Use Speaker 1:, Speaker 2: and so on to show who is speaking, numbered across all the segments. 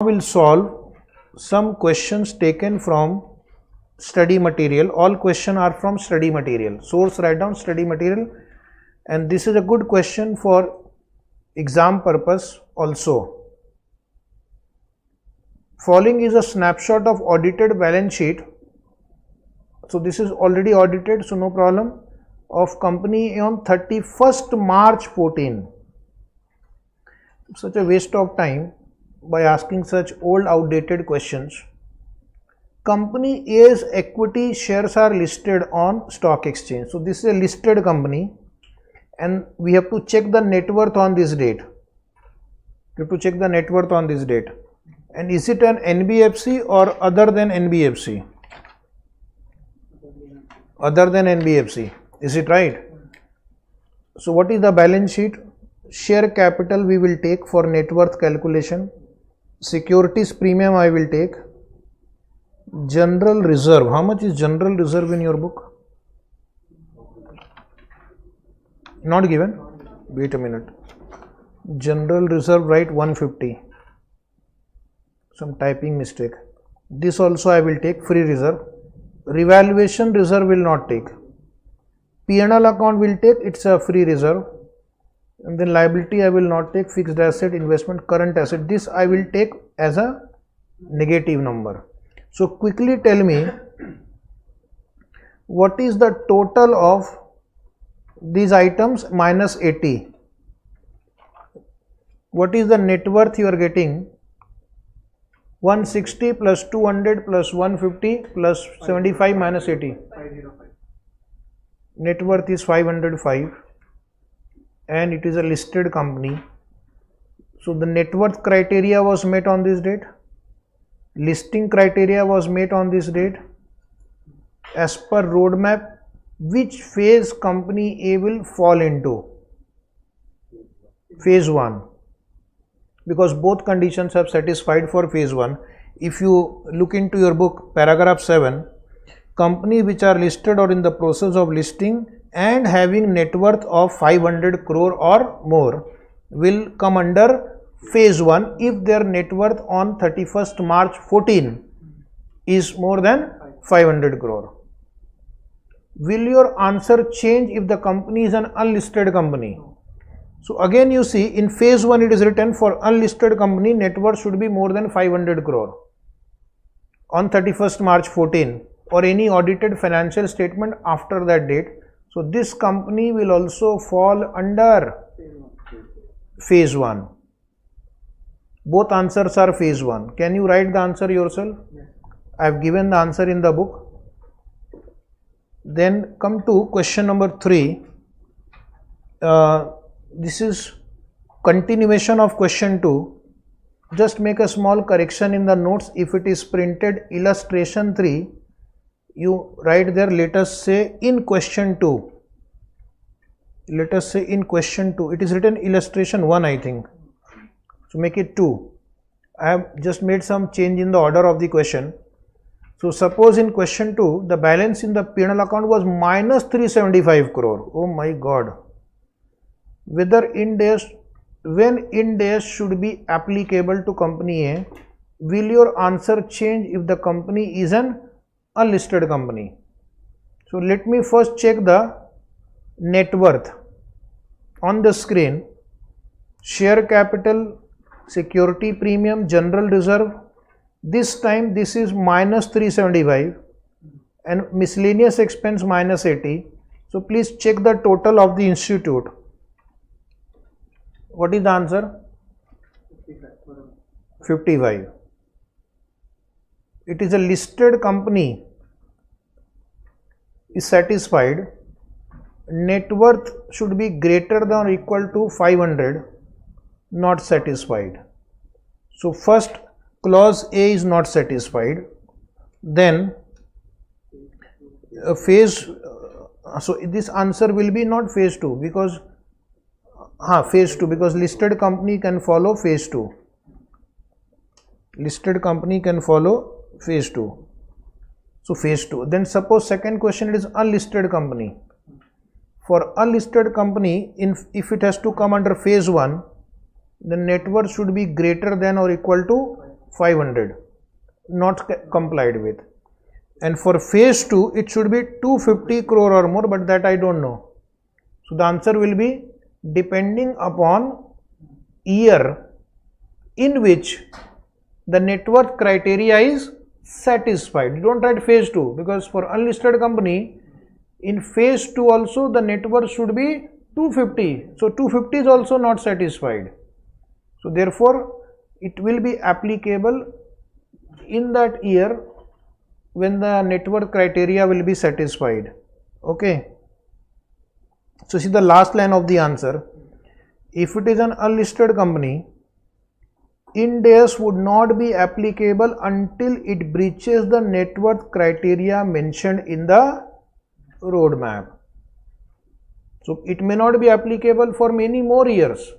Speaker 1: We'll solve some questions taken from study material. All questions are from study material. Source write down study material, and this is a good question for exam purpose also. Following is a snapshot of audited balance sheet. So this is already audited, so no problem, of company on 31st March 14. Such a waste of time by asking such old outdated questions. Company A's equity shares are listed on stock exchange. So this is a listed company and we have to check the net worth on this date. We have to check the net worth on this date. And is it an NBFC or other than NBFC? Other than NBFC. Is it right? So what is the balance sheet? Share capital we will take for net worth calculation. Securities premium I will take. General reserve. How much is general reserve in your book? Not given? Wait a minute. General reserve, write 150. Some typing mistake. This also I will take free reserve. Revaluation reserve will not take. P&L account will take, it's a free reserve. And then liability I will not take. Fixed asset, investment, current asset. This I will take as a negative number. So quickly tell me, what is the total of these items minus 80? What is the net worth you are getting? 160 plus 200 plus 150 plus 75 minus 80. 505. Net worth is 505 and it is a listed company. So the net worth criteria was met on this date. Listing criteria was met on this date. As per roadmap, which phase company A will fall into? Phase 1. Because both conditions have satisfied for phase 1. If you look into your book, paragraph 7, company which are listed or in the process of listing and having net worth of 500 crore or more will come under phase 1 if their net worth on 31st March 14 is more than 500 crore. Will your answer change if the company is an unlisted company? So again you see in phase 1 it is written for unlisted company net worth should be more than 500 crore on 31st March 14 or any audited financial statement after that date. So this company will also fall under phase 1. Both answers are phase 1. Can you write the answer yourself? Yes. I have given the answer in the book. Then come to question number 3. This is continuation of question 2. Just make a small correction in the notes. If it is printed illustration 3, you write there, let us say in question 2. Let us say in question 2. It is written illustration 1, I think. So make it 2. I have just made some change in the order of the question. So suppose in question 2, the balance in the P&L account was minus 375 crore. Oh my God. Whether IND AS, when IND AS should be applicable to company A, will your answer change if the company is an unlisted company? So let me first check the net worth on the screen. Share capital, security premium, general reserve. This time this is minus 375 and miscellaneous expense minus 80. So please check the total of the institute. What is the answer? 55. It is a listed company is satisfied. Net worth should be greater than or equal to 500. Not satisfied. So first clause A is not satisfied. Then phase, so this answer will be not phase 2 because phase 2 because listed company can follow phase 2. Listed company can follow phase 2. So phase 2. Then suppose second question, it is unlisted company. For unlisted company, if it has to come under phase 1, the net worth should be greater than or equal to 500, not complied with. And for phase 2, it should be 250 crore or more, but that I don't know. So the answer will be depending upon year in which the net worth criteria is satisfied. You don't write phase 2, because for unlisted company, in phase 2 also the net worth should be 250. So 250 is also not satisfied. So therefore, it will be applicable in that year when the net worth criteria will be satisfied. Okay. So see the last line of the answer. If it is an unlisted company, Ind AS would not be applicable until it breaches the net worth criteria mentioned in the roadmap. So it may not be applicable for many more years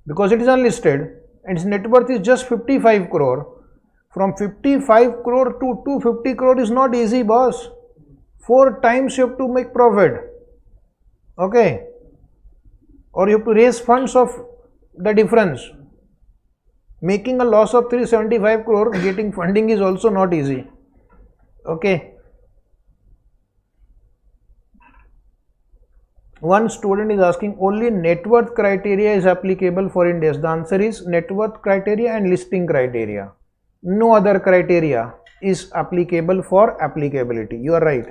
Speaker 1: because it is unlisted and its net worth is just 55 crore. From 55 crore to 250 crore is not easy, boss. 4 times you have to make profit. Okay. Or you have to raise funds of the difference. Making a loss of 375 crore, getting funding is also not easy. Okay. One student is asking, only net worth criteria is applicable for Ind AS. The answer is net worth criteria and listing criteria. No other criteria is applicable for applicability. You are right.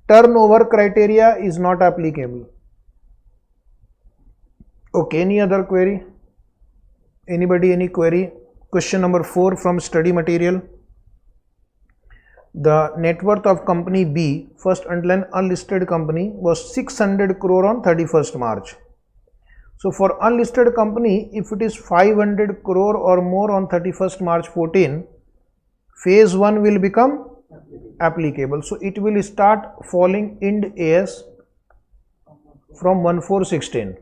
Speaker 1: Turnover criteria is not applicable. Okay, any other query? Anybody, any query? Question number 4 from study material. The net worth of company B, first underline unlisted company, was 600 crore on 31st March. So for unlisted company, if it is 500 crore or more on 31st March 14, phase 1 will become applicable. So it will start falling Ind AS from 1/4/16.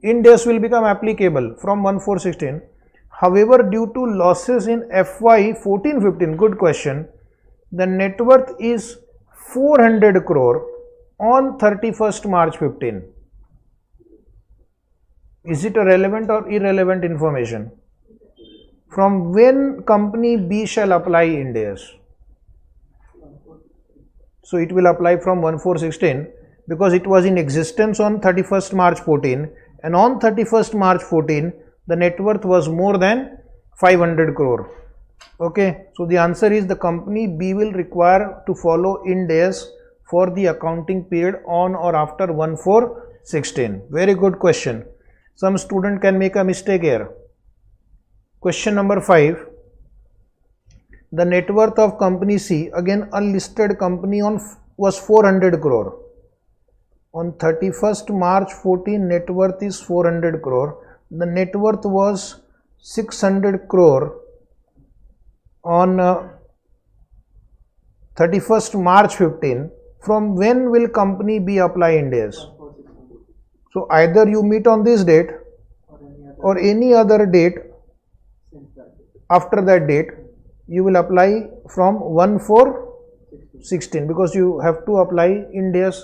Speaker 1: Ind AS will become applicable from 1/4/16. However, due to losses in FY 14-15, good question, the net worth is 400 crore on 31st March 15. Is it a relevant or irrelevant information? From when company B shall apply Ind AS? So it will apply from 1/4/16 because it was in existence on 31st March 14, and on 31st March 14 the net worth was more than 500 crore. Okay, so the answer is the company B will require to follow Ind AS for the accounting period on or after 1/4/16. Very good question. Some student can make a mistake here. Question number 5. The net worth of company C, again unlisted company, was 400 crore. On 31st March 14, net worth is 400 crore. The net worth was 600 crore on 31st March 15. From when will company B apply Ind AS? So either you meet on this date or any other date after that date, you will apply from 1/4/16 because you have to apply Ind AS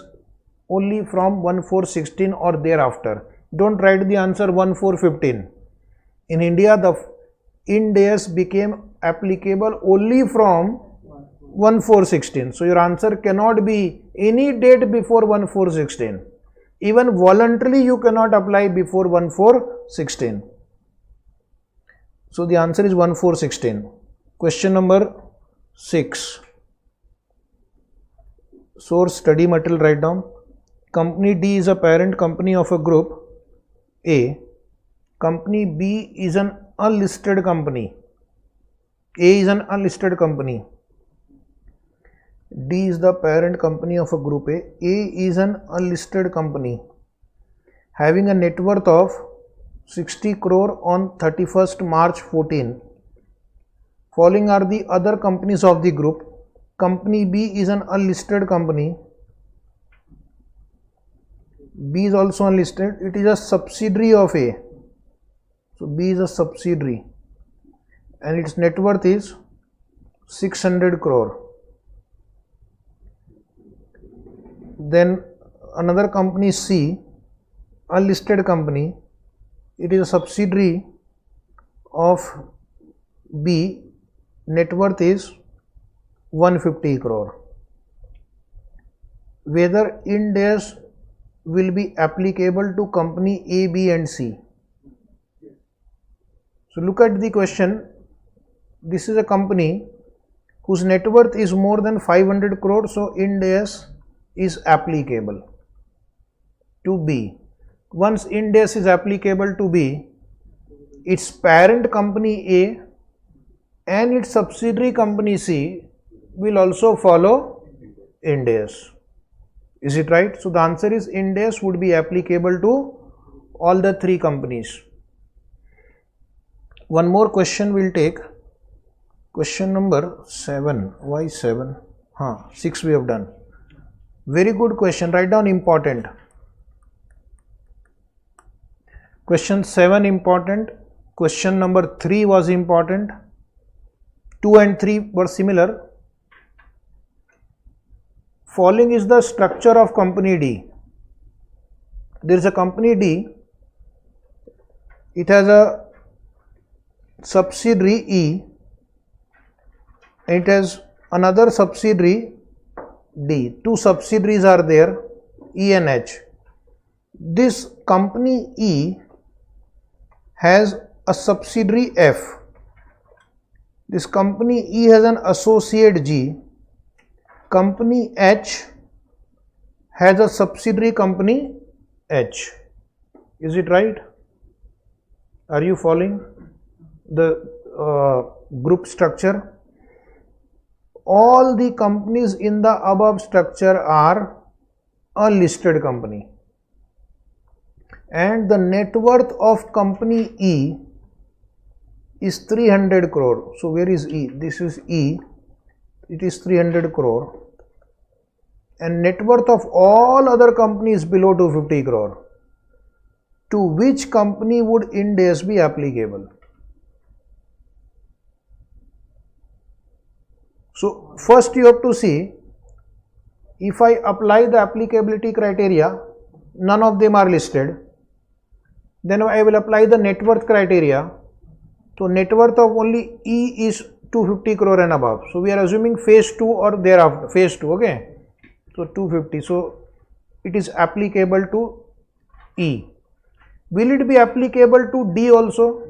Speaker 1: only from 1/4/16 or thereafter. Don't write the answer 1/4/15. In India, the Ind AS became applicable only from 1/4/16. So your answer cannot be any date before 1/4/16. Even voluntarily you cannot apply before 1/4/16. So the answer is 1/4/16. Question number 6. Source study material, write down. Company D is a parent company of a group A. Company B is an unlisted company. A is an unlisted company. D is the parent company of a group A. A is an unlisted company having a net worth of 60 crore on 31st March 14. Following are the other companies of the group. Company B is an unlisted company. B is also unlisted. It is a subsidiary of A. So B is a subsidiary and its net worth is 600 crore. Then another company C, unlisted company. It is a subsidiary of B net worth is 150 crore. Whether Ind AS will be applicable to company A, B and C. So look at the question. This is a company whose net worth is more than 500 crore, so Ind AS is applicable to B. Once Ind AS is applicable to B, its parent company A and its subsidiary company C will also follow Ind AS. Is it right? So the answer is Ind AS would be applicable to all the three companies. One more question we'll take. Question number 7. Why 7? 6 we have done. Very good question. Write down important. Question 7 important. Question number 3 was important. 2 and 3 were similar. Following is the structure of company D. There is a company D. It has a subsidiary E. It has another subsidiary D. Two subsidiaries are there, E and H. This company E has a subsidiary F. This company E has an associate G. Company H has a subsidiary company H. Is it right? Are you following the group structure? All the companies in the above structure are a listed company, and the net worth of company E is 300 crore. So where is E? This is E. It is 300 crore, and net worth of all other companies below 250 crore. To which company would Ind AS be applicable? So first you have to see, if I apply the applicability criteria, none of them are listed. Then I will apply the net worth criteria. So net worth of only E is 250 crore and above. So we are assuming phase 2 or thereafter, phase 2, okay. So 250, so it is applicable to E. Will it be applicable to D also?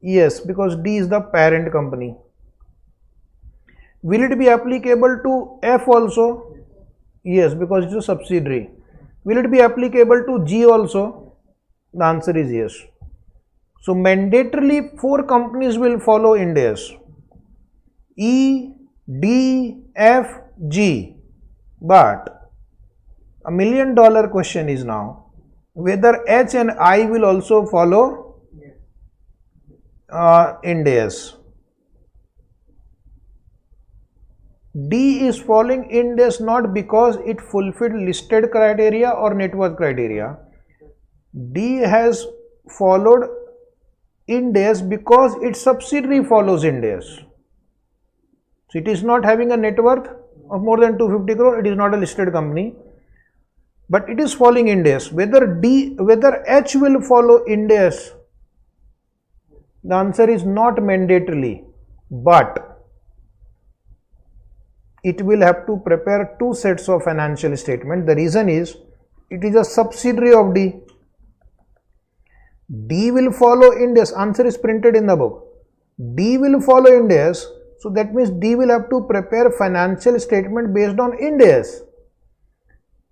Speaker 1: Yes, because D is the parent company. Will it be applicable to F also? Yes, because it is a subsidiary. Will it be applicable to G also? The answer is yes. So mandatorily 4 companies will follow Ind AS. E, D, F, G. But $1 million question is now whether H and I will also follow Ind AS. D is following Ind AS not because it fulfilled listed criteria or net worth criteria. D has followed Ind AS because its subsidiary follows Ind AS. So it is not having a net worth of more than 250 crore. It is not a listed company, but it is following Ind AS. Whether H will follow Ind AS, the answer is not mandatorily, but it will have to prepare 2 sets of financial statement. The reason is it is a subsidiary of D. D will follow Ind AS. Answer is printed in the book. D will follow Ind AS. So that means D will have to prepare financial statement based on Ind AS.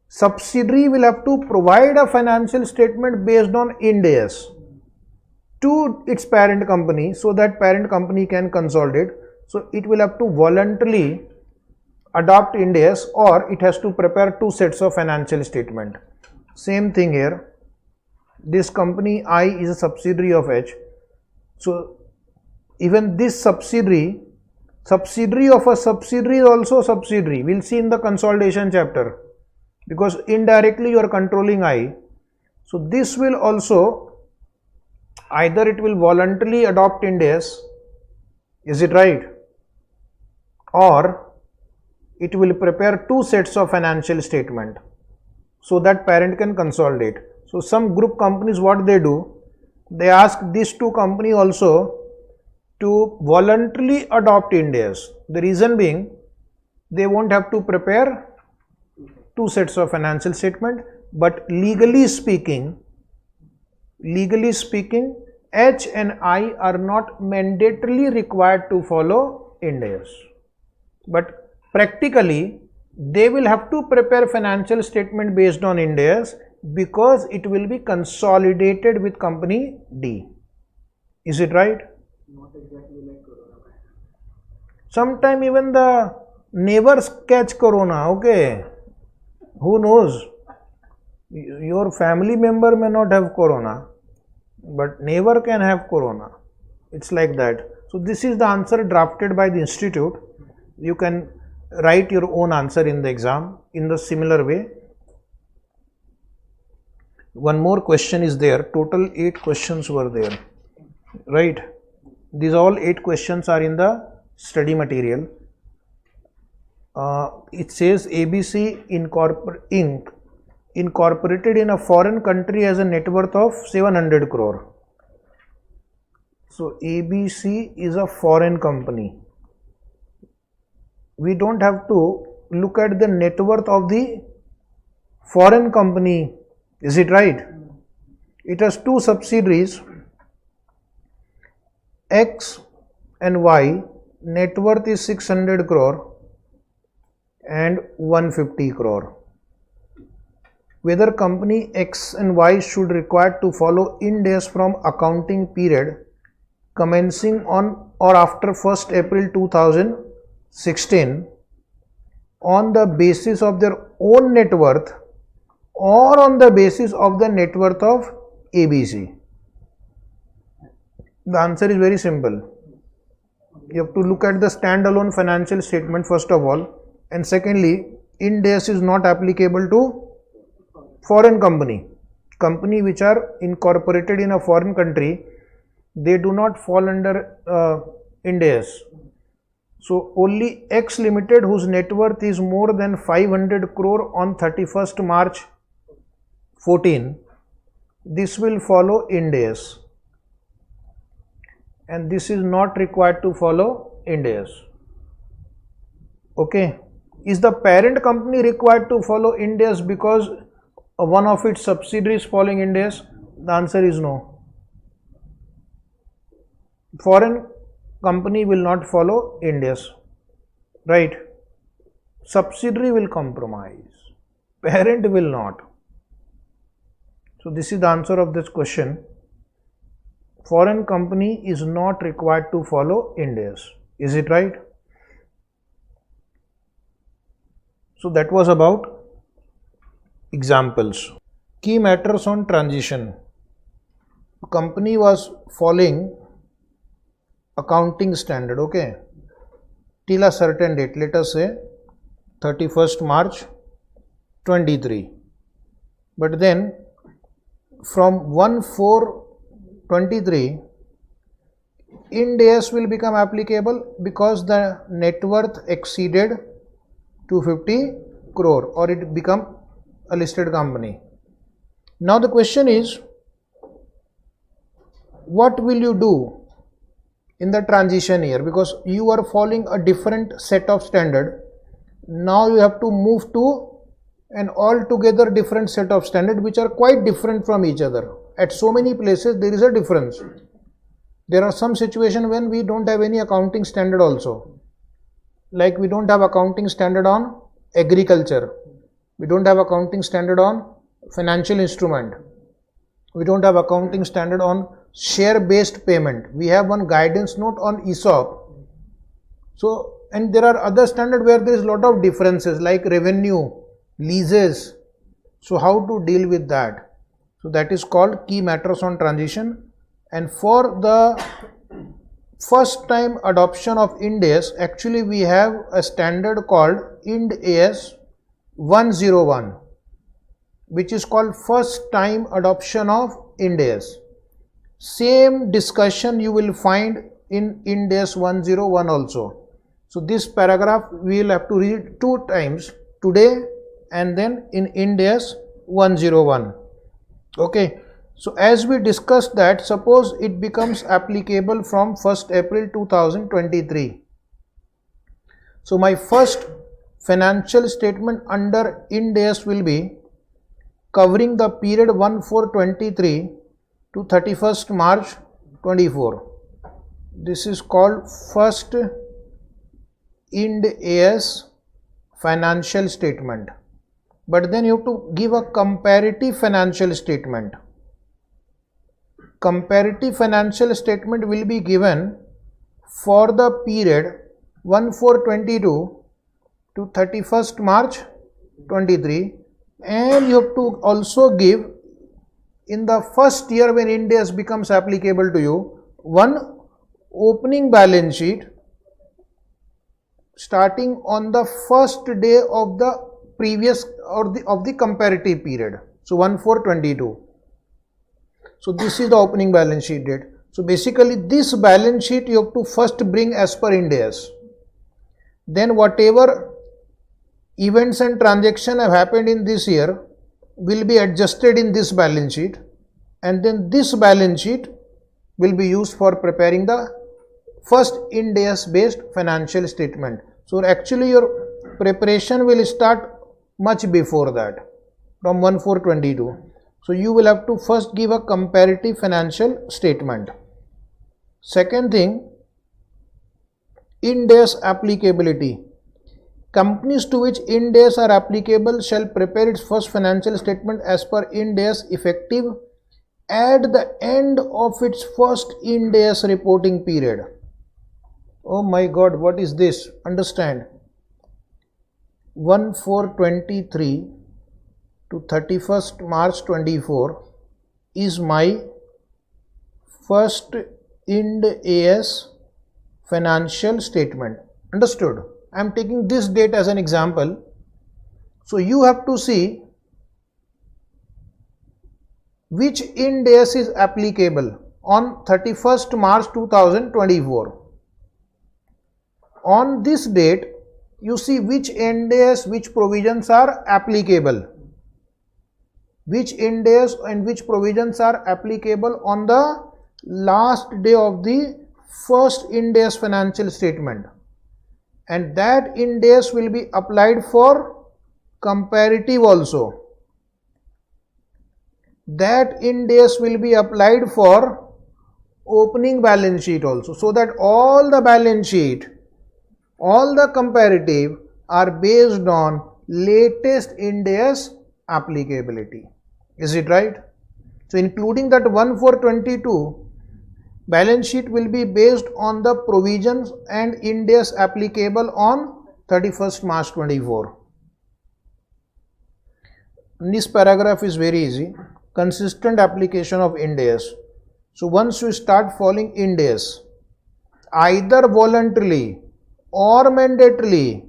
Speaker 1: Subsidiary will have to provide a financial statement based on Ind AS to its parent company, so that parent company can consolidate. So it will have to voluntarily adopt Ind AS, or it has to prepare 2 sets of financial statement. Same thing here. This company I is a subsidiary of H. So even this subsidiary of a subsidiary is also subsidiary. We'll see in the consolidation chapter, because indirectly you are controlling I. So this will also, either it will voluntarily adopt Ind AS, is it right, or it will prepare 2 sets of financial statement so that parent can consolidate. So some group companies, what they do, they ask these 2 companies also to voluntarily adopt Ind AS. The reason being, they won't have to prepare two sets of financial statement, but legally speaking, H and I are not mandatorily required to follow Ind AS. But practically, they will have to prepare financial statement based on Ind AS because it will be consolidated with company D. Is it right?
Speaker 2: Not exactly like Corona.
Speaker 1: Sometime even the neighbors catch Corona, okay? Who knows? Your family member may not have Corona, but neighbor can have Corona. It's like that. So this is the answer drafted by the institute. You can write your own answer in the exam in the similar way. One more question is there. Total 8 questions were there, right? These all 8 questions are in the study material. It says ABC Inc. incorporated in a foreign country has a net worth of 700 crore. So ABC is a foreign company. We don't have to look at the net worth of the foreign company. Is it right? It has 2 subsidiaries, X and Y. Net worth is 600 crore and 150 crore. Whether company X and Y should require to follow Ind AS from accounting period commencing on or after 1st April 2016 on the basis of their own net worth or on the basis of the net worth of ABC. The answer is very simple. You have to look at the standalone financial statement first of all, and secondly, Ind AS is not applicable to foreign company which are incorporated in a foreign country. They do not fall under Ind AS. So only X Limited, whose net worth is more than 500 crore on 31st March 14, this will follow Ind AS, and this is not required to follow Ind AS. Okay. Is the parent company required to follow Ind AS because one of its subsidiaries following Ind AS? The answer is no. Foreign company will not follow Ind AS, right? Subsidiary will compromise, parent will not. So this is the answer of this question. Foreign company is not required to follow Ind AS. Is it right? So that was about examples. Key matters on transition. The company was following accounting standard, okay, till a certain date, let us say 31st March 23. But then from 1/4/23, Ind AS will become applicable because the net worth exceeded 250 crore or it become a listed company. Now the question is, what will you do in the transition year? Because you are following a different set of standard. Now you have to move to an altogether different set of standard which are quite different from each other. At so many places there is a difference. There are some situations when we don't have any accounting standard also. Like we don't have accounting standard on agriculture. We don't have accounting standard on financial instrument. We don't have accounting standard on share-based payment. We have one guidance note on ESOP. So, and there are other standards where there is a lot of differences like revenue, leases. So, how to deal with that? So, that is called key matters on transition. And for the first time adoption of Ind AS, actually we have a standard called Ind AS 101, which is called first time adoption of Ind AS. Same discussion you will find in Ind AS 101 also. So this paragraph we will have to read 2 times, today and then in Ind AS 101. Okay. So as we discussed that, suppose it becomes applicable from 1st April 2023. So my first financial statement under IND AS will be covering the period 1/4/23 to 31st March 24. This is called first IND AS financial statement. But then you have to give a comparative financial statement. Comparative financial statement will be given for the period 1/4/22 to 31st March 23, and you have to also give in the first year when IND AS becomes applicable to you one opening balance sheet starting on the first day of the previous or of the comparative period. So 1/4/22. So this is the opening balance sheet date. So basically this balance sheet you have to first bring as per IND AS. Then whatever events and transactions have happened in this year will be adjusted in this balance sheet, and then this balance sheet will be used for preparing the first IND AS based financial statement. So actually your preparation will start much before that, from 1/4/22. So you will have to first give a comparative financial statement. Second thing, IND AS applicability. Companies to which IND AS are applicable shall prepare its first financial statement as per IND AS effective at the end of its first IND AS reporting period. Oh my God, what is this? Understand. 1/4/23 to 31st March 24 is my first IND AS financial statement. Understood? I am taking this date as an example. So you have to see which IND AS is applicable on 31st March 2024. On this date, you see which IND AS, which provisions are applicable. Which IND AS and which provisions are applicable on the last day of the first IND AS financial statement. And that IND AS will be applied for comparative also. That IND AS will be applied for opening balance sheet also, so that all the balance sheet, all the comparative are based on latest IND AS applicability. Is it right? So including that 1/4/22 balance sheet will be based on the provisions and IND AS applicable on 31st March 24. This paragraph is very easy. Consistent application of IND AS. So once you start following IND AS, either voluntarily or mandatorily,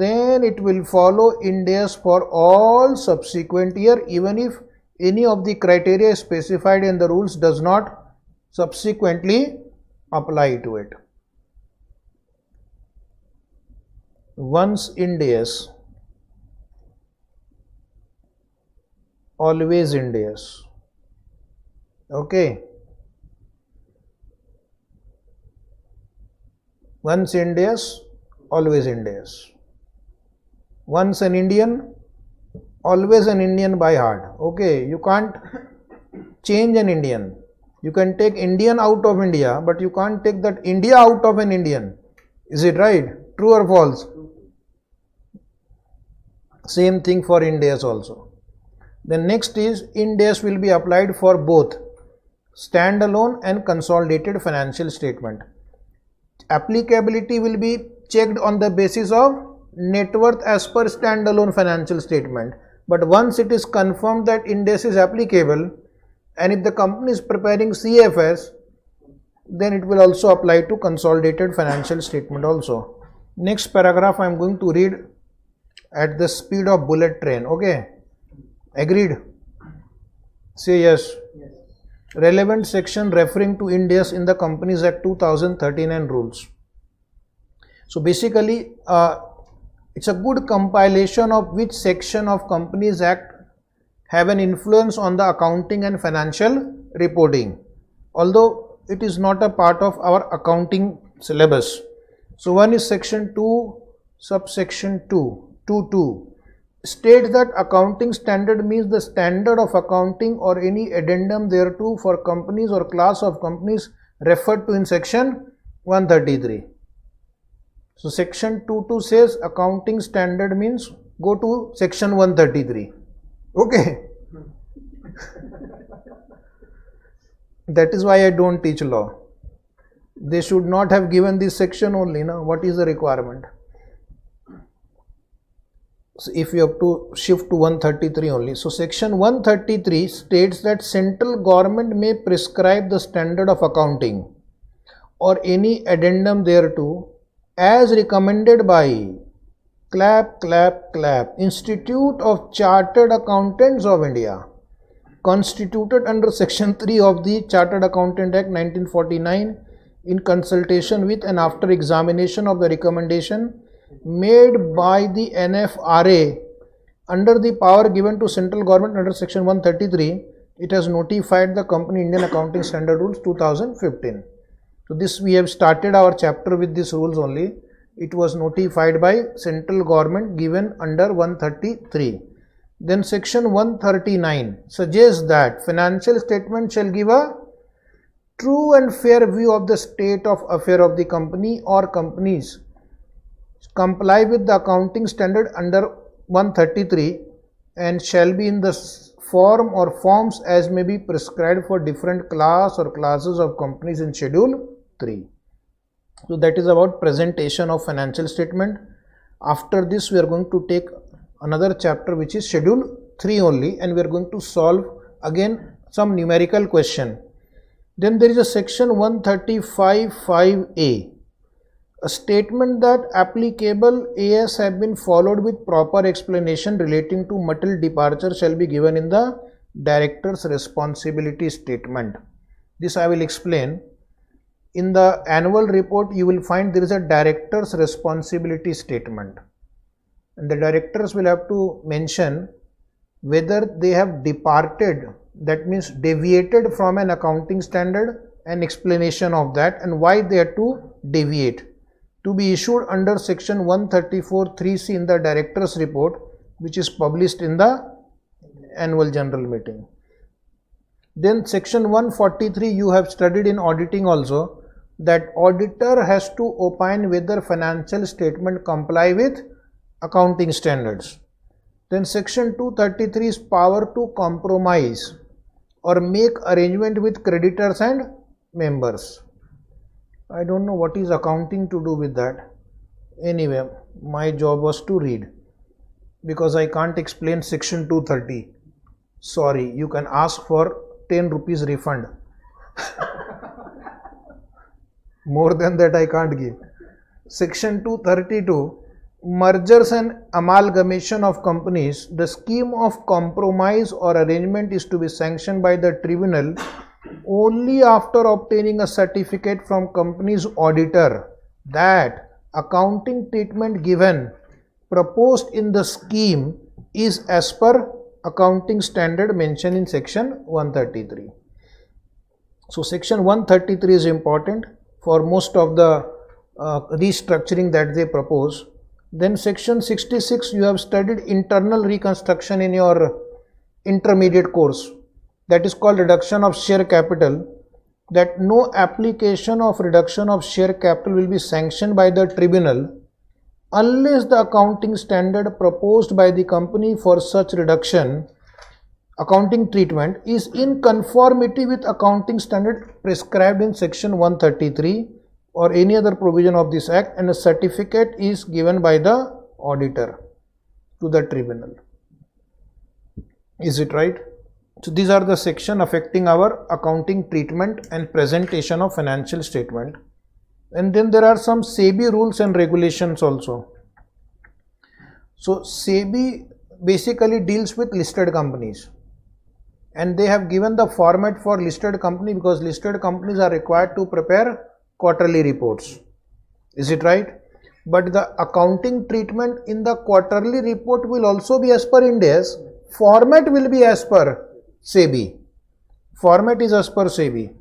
Speaker 1: then it will follow IND AS for all subsequent year, even if any of the criteria specified in the rules does not subsequently apply to it. Once IND AS, always IND AS. Okay. Once IND AS, always IND AS. Once an Indian, always an Indian by heart. Okay, you can't change an Indian. You can take Indian out of India, but you can't take that India out of an Indian. Is it right? True or false? Same thing for IND AS also. Then next is IND AS will be applied for both standalone and consolidated financial statement. Applicability will be checked on the basis of net worth as per standalone financial statement. But once it is confirmed that IND AS is applicable, and if the company is preparing CFS, then it will also apply to consolidated financial statement also. Next paragraph I am going to read at the speed of bullet train. Okay, agreed? Say yes.
Speaker 2: Yes.
Speaker 1: Relevant section referring to IND AS in the Companies Act 2013 and rules. So basically it's a good compilation of which section of Companies Act have an influence on the accounting and financial reporting, although it is not a part of our accounting syllabus. So one is section 2, subsection 2.2 states that accounting standard means the standard of accounting or any addendum thereto for companies or class of companies referred to in section 133. So section 2.2 says accounting standard means go to section 133. Okay. That is why I don't teach law. They should not have given this section only. Now, what is the requirement? So if you have to shift to 133 only. So section 133 states that central government may prescribe the standard of accounting or any addendum thereto as recommended by Institute of Chartered Accountants of India, constituted under section 3 of the Chartered Accountant Act 1949 in consultation with and after examination of the recommendation made by the NFRA under the power given to central government under section 133. It has notified the company Indian Accounting Standard Rules 2015. So this we have started our chapter with these rules only. It was notified by central government given under 133. Then section 139 suggests that financial statement shall give a true and fair view of the state of affair of the company or companies, comply with the accounting standard under 133 and shall be in the form or forms as may be prescribed for different class or classes of companies in schedule 3. So that is about presentation of financial statement. After this we are going to take another chapter which is schedule 3 only, and we are going to solve again some numerical question. Then there is a section 135(5)(a), a statement that applicable AS have been followed with proper explanation relating to material departure shall be given in the director's responsibility statement. This I will explain. In the annual report you will find there is a director's responsibility statement, and the directors will have to mention whether they have departed, that means deviated from an accounting standard, an explanation of that and why they had to deviate, to be issued under section 134(3)(c) in the director's report, which is published in the annual general meeting. Then section 143 you have studied in auditing also, that auditor has to opine whether financial statement comply with accounting standards. Then section 233 is power to compromise or make arrangement with creditors and members. I don't know what is accounting to do with that. Anyway, my job was to read, because I can't explain section 230. Sorry, you can ask for 10 rupees refund. More than that I can't give. Section 232, mergers and amalgamation of companies. The scheme of compromise or arrangement is to be sanctioned by the tribunal only after obtaining a certificate from company's auditor that accounting treatment given proposed in the scheme is as per accounting standard mentioned in section 133. So section 133 is important for most of the restructuring that they propose. Then section 66 you have studied internal reconstruction in your intermediate course, that is called reduction of share capital, that no application of reduction of share capital will be sanctioned by the tribunal unless the accounting standard proposed by the company for such reduction accounting treatment is in conformity with accounting standard prescribed in section 133 or any other provision of this act, and a certificate is given by the auditor to the tribunal. Is it right? So these are the section affecting our accounting treatment and presentation of financial statement. And then there are some SEBI rules and regulations also. So SEBI basically deals with listed companies, and they have given the format for listed company because listed companies are required to prepare quarterly reports. Is it right? But the accounting treatment in the quarterly report will also be as per Ind AS. format will be as per SEBI. Format is as per SEBI.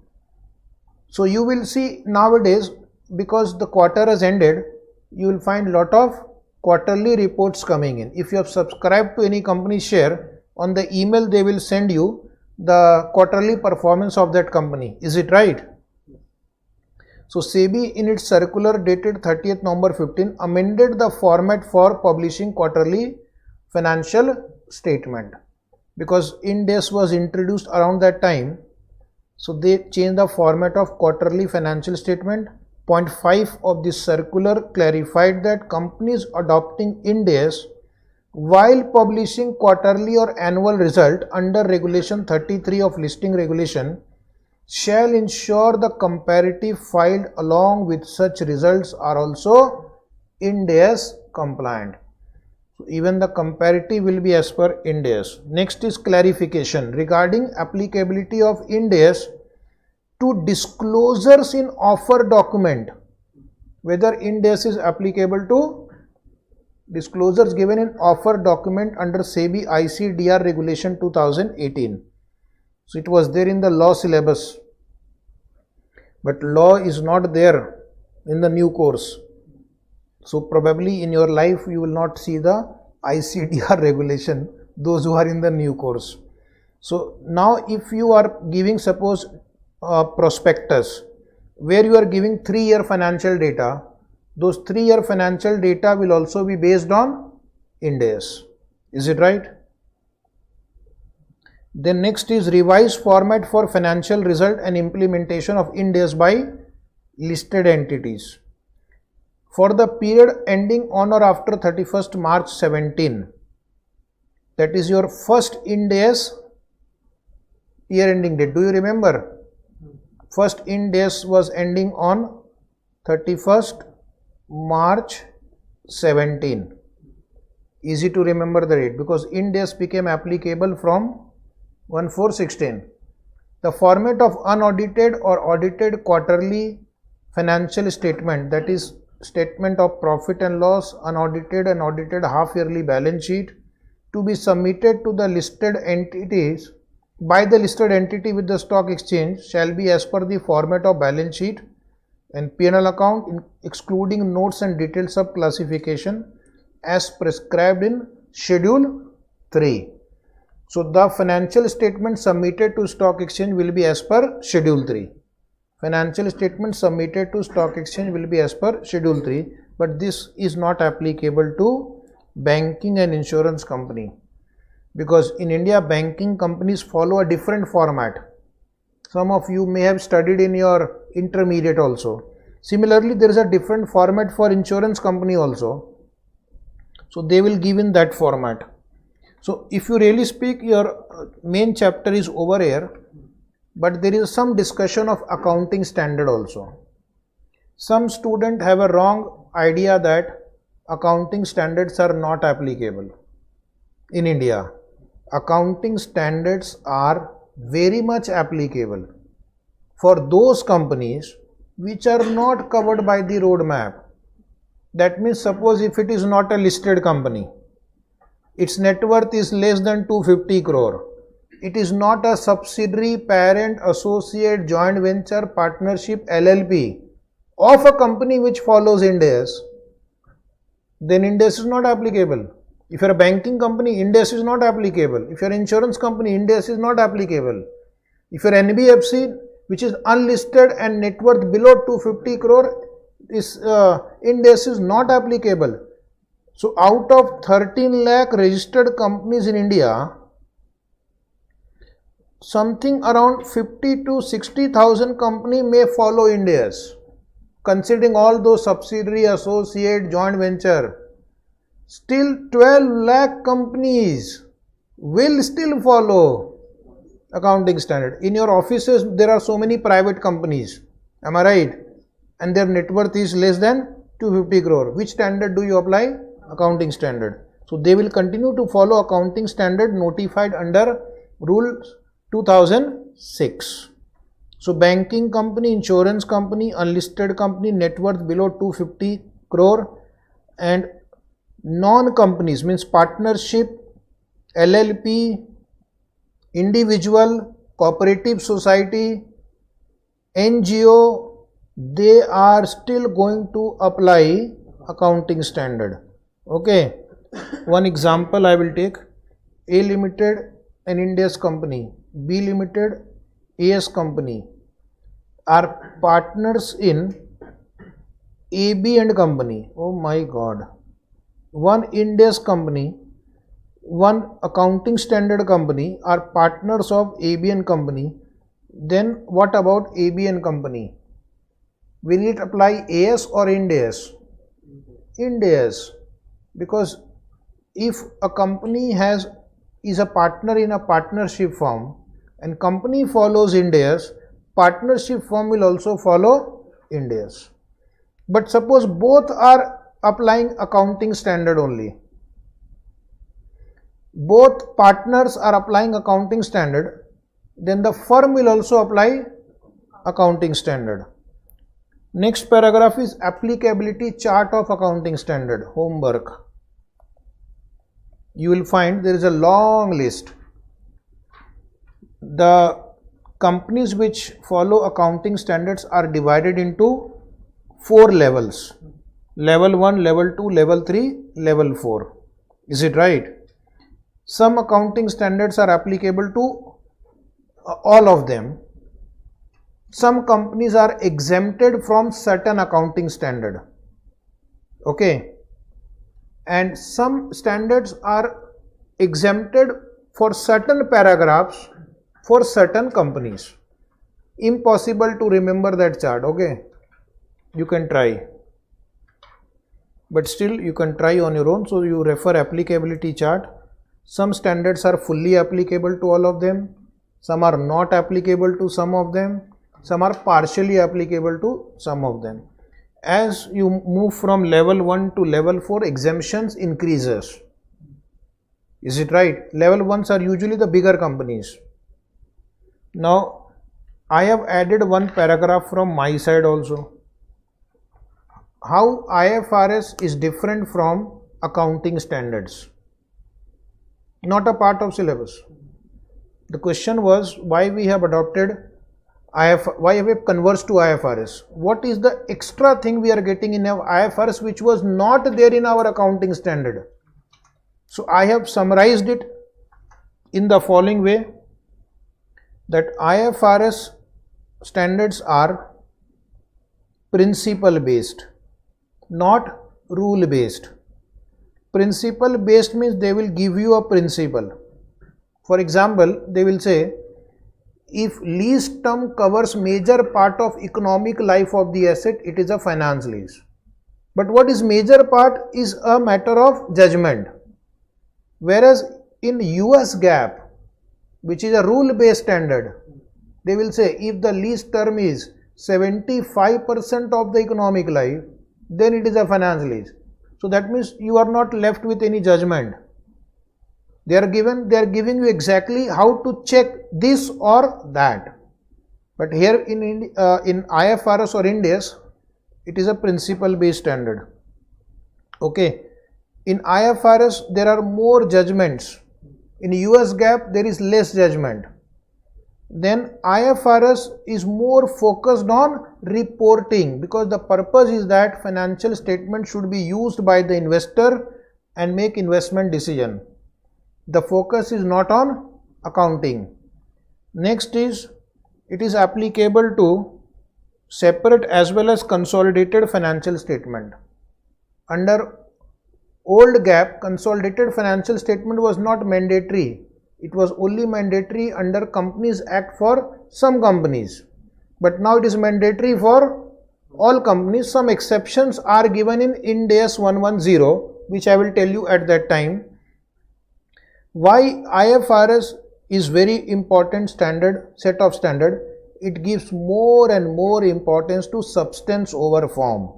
Speaker 1: So you will see nowadays, because the quarter has ended, you will find lot of quarterly reports coming in. If you have subscribed to any company share, on the email they will send you the quarterly performance of that company. Is it right? So SEBI in its circular dated 30th November 15 amended the format for publishing quarterly financial statement, because Ind AS was introduced around that time. So they changed the format of quarterly financial statement. Point 5 of this circular clarified that companies adopting Ind AS while publishing quarterly or annual result under regulation 33 of listing regulation shall ensure the comparative filed along with such results are also Ind AS compliant. So even the comparative will be as per Ind AS. Next is clarification regarding applicability of Ind AS to disclosures in offer document. Whether Ind AS is applicable to disclosures given in offer document under SEBI ICDR regulation 2018. So it was there in the law syllabus, but law is not there in the new course. So probably in your life you will not see the ICDR regulation, those who are in the new course. So now if you are giving, suppose prospectus, where you are giving 3-year financial data, those 3-year financial data will also be based on Ind AS. Is it right? Then next is revised format for financial result and implementation of Ind AS by listed entities. For the period ending on or after 31st March 17, that is your first Ind AS year ending date. Do you remember? First Ind AS was ending on 31st March 17. Easy to remember the date because Ind AS became applicable from 1/4/16. The format of unaudited or audited quarterly financial statement, that is statement of profit and loss, unaudited and audited half yearly balance sheet, to be submitted to the listed entities by the listed entity with the stock exchange shall be as per the format of balance sheet and P&L account, excluding notes and details of classification as prescribed in Schedule 3. So the financial statement submitted to stock exchange will be as per Schedule 3. Financial statement submitted to stock exchange will be as per Schedule 3, but this is not applicable to banking and insurance company, because in India banking companies follow a different format. Some of you may have studied in your intermediate also. Similarly, there is a different format for insurance company also. So they will give in that format. So if you really speak, your main chapter is over here, but there is some discussion of accounting standard also. Some students have a wrong idea that accounting standards are not applicable in India. Accounting standards are very much applicable for those companies which are not covered by the roadmap. That means, suppose if it is not a listed company, its net worth is less than 250 crore. It is not a subsidiary, parent, associate, joint venture, partnership, LLP of a company which follows Ind AS, then Ind AS is not applicable. If you are a banking company, Ind AS is not applicable. If you are an insurance company, Ind AS is not applicable. If you are NBFC, which is unlisted and net worth below 250 crore, Ind AS is not applicable. So out of 13 lakh registered companies in India, something around 50 to 60,000 company may follow Ind AS, considering all those subsidiary, associate, joint venture. Still 12 lakh companies will still follow accounting standard. In your offices there are so many private companies, am I right? And their net worth is less than 250 crore. Which standard do you apply? Accounting standard. So they will continue to follow accounting standard notified under Rule 2006. So banking company, insurance company, unlisted company, net worth below 250 crore, and non-companies means partnership, LLP, individual, cooperative society, NGO, they are still going to apply accounting standard. Okay, one example I will take. A Limited, an Ind AS company, B Limited, AS company are partners in AB and company. Oh my God. One Ind AS company, one accounting standard company are partners of AB and company. Then what about AB and company? Will it apply AS or Ind AS? Ind AS. Because if a company is a partner in a partnership firm and company follows Ind AS, partnership firm will also follow Ind AS. But suppose both are applying accounting standard only. Both partners are applying accounting standard, then the firm will also apply accounting standard. Next paragraph is applicability chart of accounting standard, homework. You will find there is a long list. The companies which follow accounting standards are divided into 4 levels. Level 1, level 2, level 3, level 4. Is it right? Some accounting standards are applicable to all of them. Some companies are exempted from certain accounting standard. Okay. And some standards are exempted for certain paragraphs for certain companies. Impossible to remember that chart. Okay. You can try. But still you can try on your own. So you refer applicability chart. Some standards are fully applicable to all of them. Some are not applicable to some of them. Some are partially applicable to some of them. As you move from level 1 to level 4, exemptions increases. Is it right? Level 1s are usually the bigger companies. Now, I have added one paragraph from my side also. How IFRS is different from accounting standards. Not a part of syllabus. The question was why we have adopted why we have converged to IFRS. What is the extra thing we are getting in our IFRS which was not there in our accounting standard? So I have summarized it in the following way, that IFRS standards are principle based, not rule based. Principle based means they will give you a principle. For example, they will say if lease term covers major part of economic life of the asset, it is a finance lease. But what is major part is a matter of judgment. Whereas in US GAAP, which is a rule based standard, they will say if the lease term is 75% of the economic life, then it is a finance lease. So that means you are not left with any judgment. They are giving you exactly how to check this or that. But here in IFRS or Ind AS, it is a principle based standard. Okay. In IFRS there are more judgments. In US GAAP there is less judgment. Then IFRS is more focused on reporting, because the purpose is that financial statement should be used by the investor and make investment decision. The focus is not on accounting. Next is, it is applicable to separate as well as consolidated financial statement. Under old GAAP, consolidated financial statement was not mandatory. It was only mandatory under Companies Act for some companies. But now it is mandatory for all companies. Some exceptions are given in Ind AS 110, which I will tell you at that time. Why IFRS is very important set of standard? It gives more and more importance to substance over form.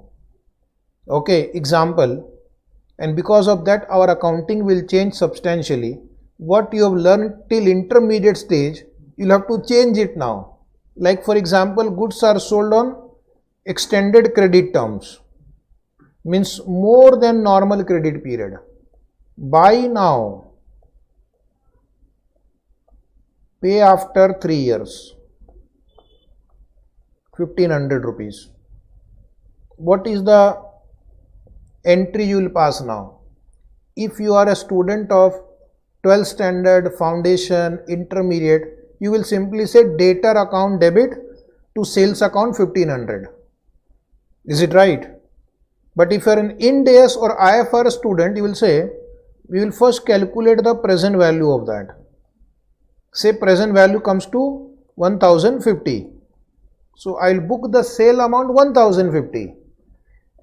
Speaker 1: Okay, example, and because of that our accounting will change substantially. What you have learned till intermediate stage, you will have to change it now. Like for example, goods are sold on extended credit terms, means more than normal credit period. Buy now, pay after 3 years, 1500 rupees. What is the entry you will pass now? If you are a student of 12th standard, foundation, intermediate, you will simply say debtor account debit to sales account 1500. Is it right? But if you are an IND AS or IFRS student, you will say, we will first calculate the present value of that. Say present value comes to 1050. So I will book the sale amount 1050.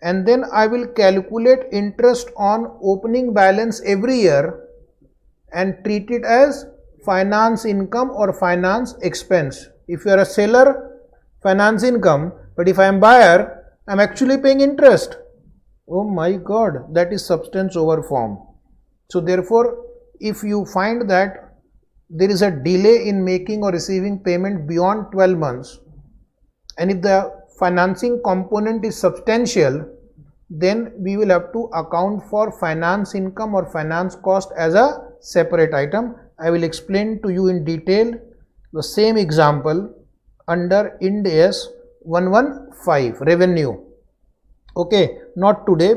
Speaker 1: And then I will calculate interest on opening balance every year and treat it as finance income or finance expense. If you are a seller, finance income, but if I am buyer, I am actually paying interest. Oh my God, that is substance over form. So therefore, if you find that there is a delay in making or receiving payment beyond 12 months, and if the financing component is substantial, then we will have to account for finance income or finance cost as a separate item. I will explain to you in detail the same example under IND AS 115 revenue. Okay, not today,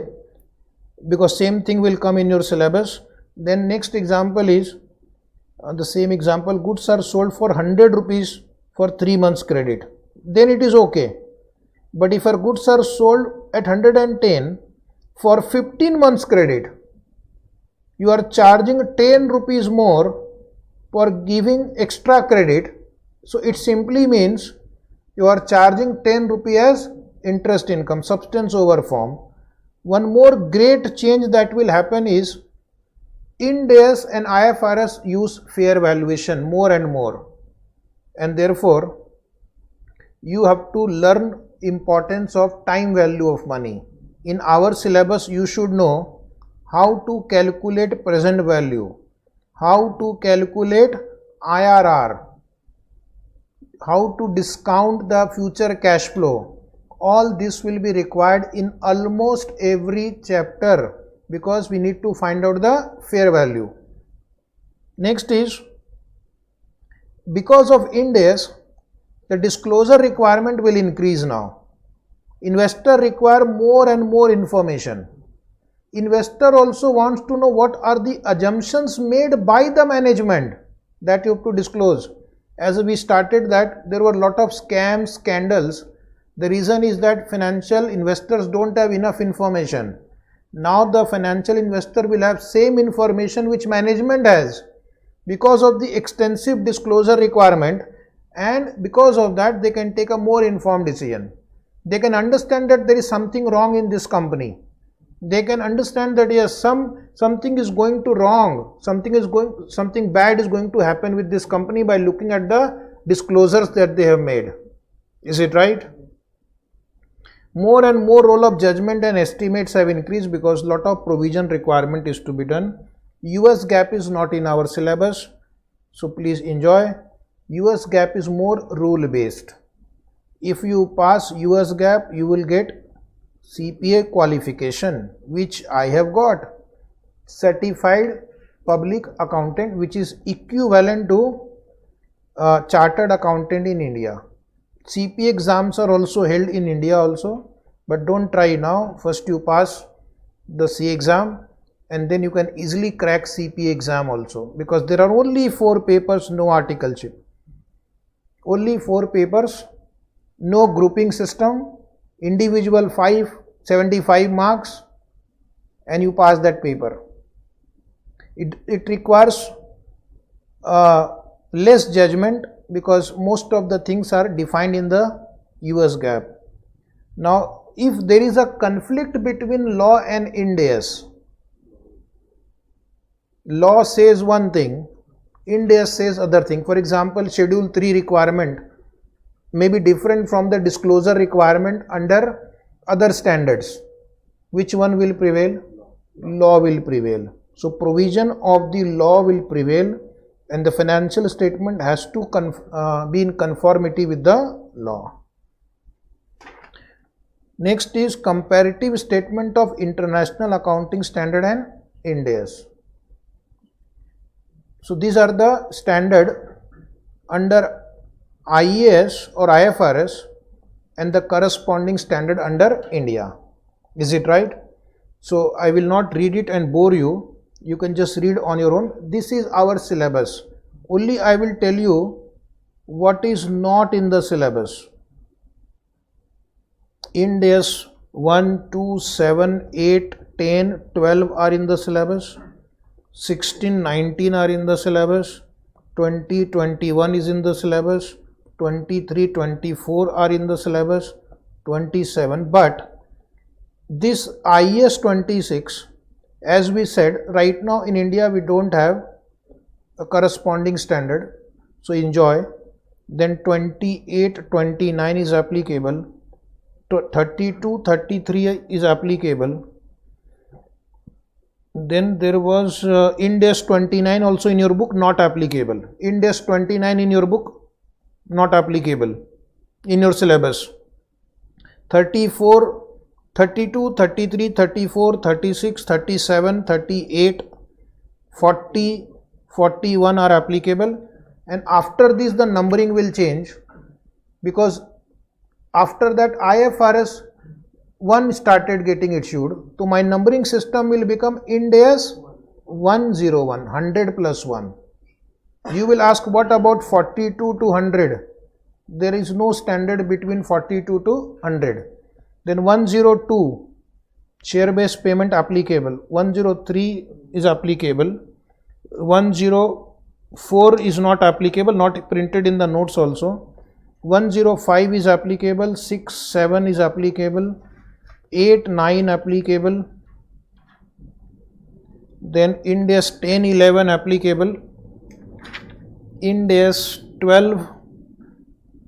Speaker 1: because same thing will come in your syllabus. Then next example is the same example, goods are sold for 100 rupees for 3 months credit. Then it is okay. But if our goods are sold at 110 for 15 months credit, you are charging 10 rupees more for giving extra credit. So it simply means you are charging 10 rupees as interest income, substance over form. One more great change that will happen is IND AS and IFRS use fair valuation more and more, and therefore you have to learn importance of time value of money. In our syllabus you should know how to calculate present value, how to calculate IRR, how to discount the future cash flow. All this will be required in almost every chapter, because we need to find out the fair value. Next is, because of IND AS, the disclosure requirement will increase now. Investor require more and more information. Investor also wants to know what are the assumptions made by the management that you have to disclose. As we started that, there were a lot of scams, scandals. The reason is that financial investors don't have enough information. Now the financial investor will have same information which management has, because of the extensive disclosure requirement, and because of that they can take a more informed decision. They can understand that there is something wrong in this company. They can understand that yes, something is going to wrong, something bad is going to happen with this company by looking at the disclosures that they have made. Is it right? More and more role of judgment and estimates have increased because lot of provision requirement is to be done. US GAAP is not in our syllabus, so please enjoy. US GAAP is more rule based. If you pass US GAAP, you will get CPA qualification, which I have got, certified public accountant, which is equivalent to chartered accountant in India. CPA exams are also held in India also, but don't try now. First you pass the C exam and then you can easily crack CPA exam also, because there are only 4 papers, no articleship. Only 4 papers, no grouping system, individual 75 marks, and you pass that paper. It requires less judgment because most of the things are defined in the US GAAP. Now, if there is a conflict between law and IND AS, law says one thing, IND AS says other thing. For example, Schedule 3 requirement may be different from the disclosure requirement under other standards. Which one will prevail? Law will prevail. So, provision of the law will prevail, and the financial statement has to be in conformity with the law. Next is comparative statement of International Accounting Standard and IND AS. So these are the standard under IAS or IFRS and the corresponding standard under India. Is it right? So I will not read it and bore you. You can just read on your own. This is our syllabus. Only I will tell you what is not in the syllabus. IND AS 1, 2, 7, 8, 10, 12 are in the syllabus. 16, 19 are in the syllabus. 20, 21 is in the syllabus. 23, 24 are in the syllabus. 27. But this IAS 26, as we said, right now in India we don't have a corresponding standard. So enjoy. Then 28, 29 is applicable. 32, 33 is applicable. Then there was IND AS 29 also in your book, not applicable. IND AS 29 in your book, not applicable in your syllabus. 34, 32, 33, 34, 36, 37, 38, 40, 41 are applicable. And after this the numbering will change, because after that IFRS 1 started getting issued. So my numbering system will become IND AS 101, 100 plus 1. You will ask, what about 42 to 100? There is no standard between 42 to 100. Then 102, share based payment applicable. 103 is applicable. 104 is not applicable, not printed in the notes also. 105 is applicable. 6, 7 is applicable. 8, 9 applicable. Then IND AS 10, 11 applicable. IND AS 12,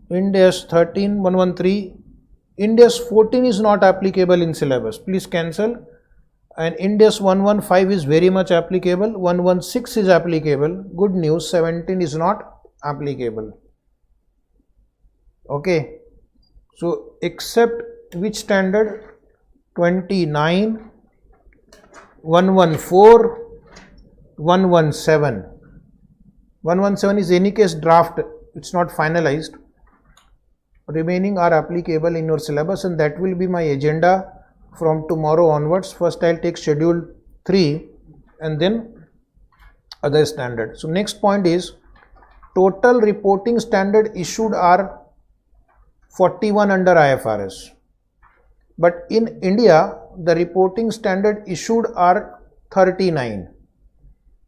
Speaker 1: IND AS 13, 113. IND AS 14 is not applicable in syllabus. Please cancel. And IND AS 115 is very much applicable. 116 is applicable. Good news, 17 is not applicable. Okay. So except which standard? 29, 114, 117. 117 is any case draft, it's not finalized. Remaining are applicable in your syllabus, and that will be my agenda from tomorrow onwards. First I'll take schedule 3 and then other standard. So next point is total reporting standard issued are 41 under IFRS. But in India, the reporting standard issued are 39.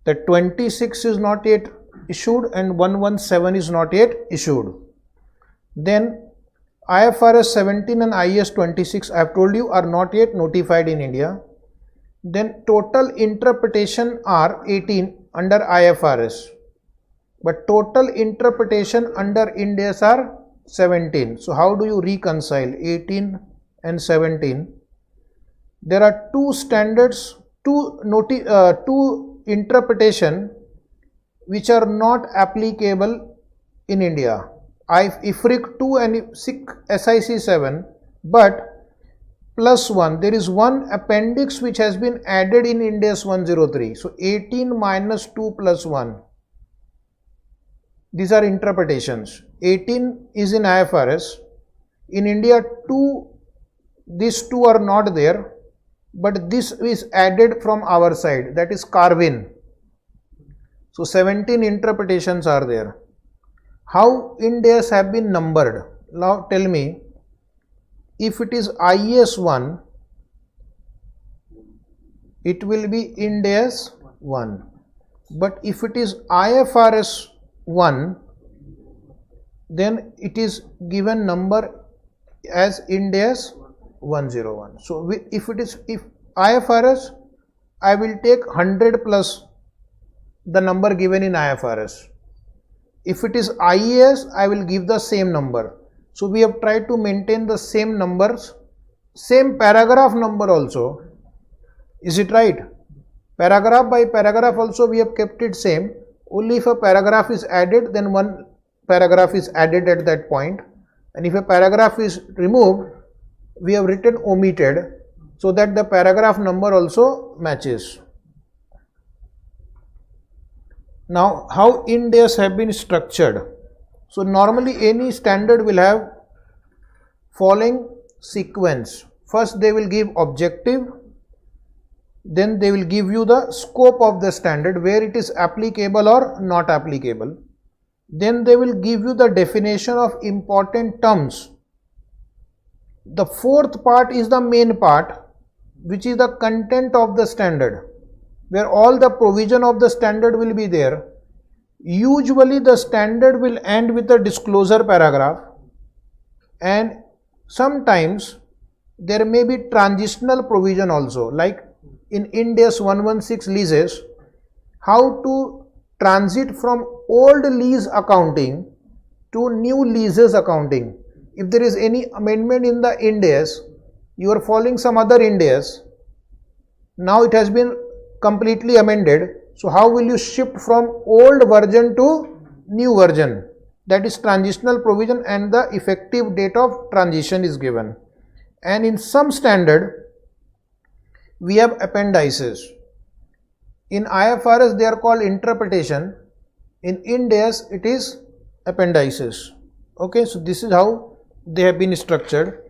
Speaker 1: The 26 is not yet issued and 117 is not yet issued. Then IFRS 17 and IAS 26, I have told you, are not yet notified in India. Then total interpretation are 18 under IFRS. But total interpretation under IND AS are 17. So how do you reconcile 18 and 17? There are two standards, two interpretation which are not applicable in India. IFRIC 2 and SIC 7, but plus 1, there is one appendix which has been added in IND AS 103. So 18 minus 2 plus 1. These are interpretations. 18 is in IFRS. In India, these two are not there, but this is added from our side, that is Carvin. So 17 interpretations are there. How IND AS have been numbered? Now tell me, if it is IAS 1, it will be IND AS 1. But if it is IFRS 1, then it is given number as IND AS 101. So if IFRS, I will take 100 plus the number given in IFRS. If it is IAS, I will give the same number. So we have tried to maintain the same numbers, same paragraph number also. Is it right? Paragraph by paragraph also we have kept it same. Only if a paragraph is added, then one paragraph is added at that point. And if a paragraph is removed, we have written omitted, so that the paragraph number also matches. Now, how IND AS have been structured? So normally any standard will have following sequence. First they will give objective, then they will give you the scope of the standard, where it is applicable or not applicable. Then they will give you the definition of important terms. The fourth part is the main part, which is the content of the standard, where all the provision of the standard will be there. Usually the standard will end with a disclosure paragraph, and sometimes there may be transitional provision also, like in IND AS 116 leases, how to transit from old lease accounting to new leases accounting. If there is any amendment in the IND AS, you are following some other IND AS, now it has been completely amended, so how will you shift from old version to new version? That is transitional provision, and the effective date of transition is given. And in some standard we have appendices. In IFRS they are called interpretation, in IND AS it is appendices. Okay, so this is how they have been structured.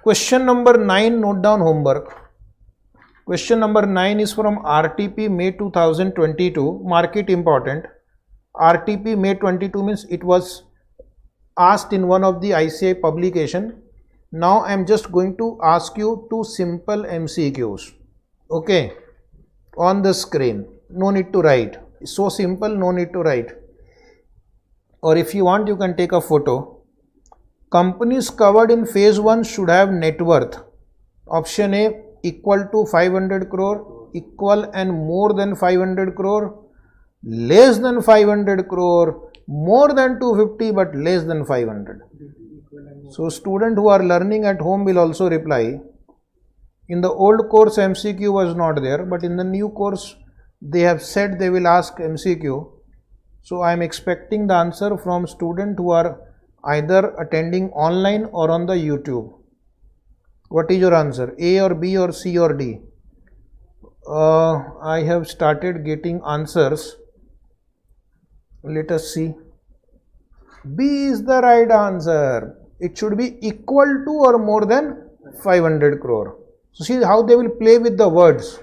Speaker 1: Question number 9, note down homework. Question number 9 is from RTP May 2022, mark it important. RTP May 22 means it was asked in one of the ICI publication. Now I am just going to ask you two simple MCQs, okay, on the screen. No need to write, it's so simple, no need to write. Or if you want, you can take a photo. Companies covered in phase 1 should have net worth. Option A, equal to 500 crore, equal and more than 500 crore, less than 500 crore, more than 250 but less than 500. So students who are learning at home will also reply. In the old course MCQ was not there, but in the new course they have said they will ask MCQ. So I am expecting the answer from students who are either attending online or on the YouTube. What is your answer? A or B or C or D? I have started getting answers. Let us see. B is the right answer. It should be equal to or more than 500 crore. So see how they will play with the words.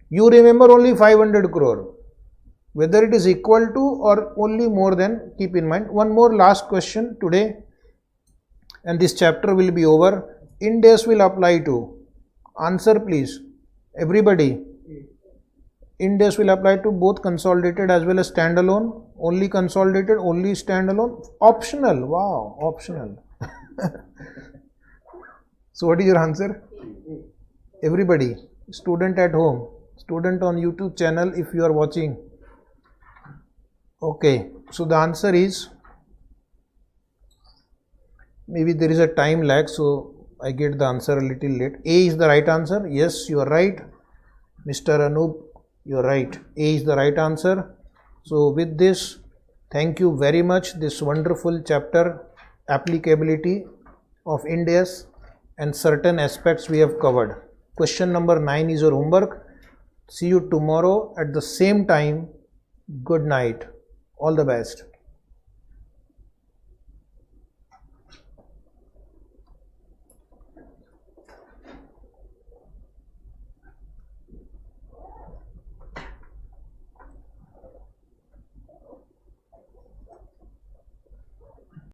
Speaker 1: You remember only 500 crore. Whether it is equal to or only more than, keep in mind. One more last question today and this chapter will be over. IND AS will apply to. Answer please. Everybody. IND AS will apply to both consolidated as well as standalone. Only consolidated, only standalone. Optional. Wow, optional. So what is your answer? Everybody. Student at home. Student on YouTube channel if you are watching. Okay. So the answer is, maybe there is a time lag, so I get the answer a little late. A is the right answer. Yes, you are right. Mr. Anup, you are right. A is the right answer. So with this, thank you very much. This wonderful chapter, applicability of IND AS, and certain aspects we have covered. Question number 9 is your homework. See you tomorrow at the same time. Good night. All the best.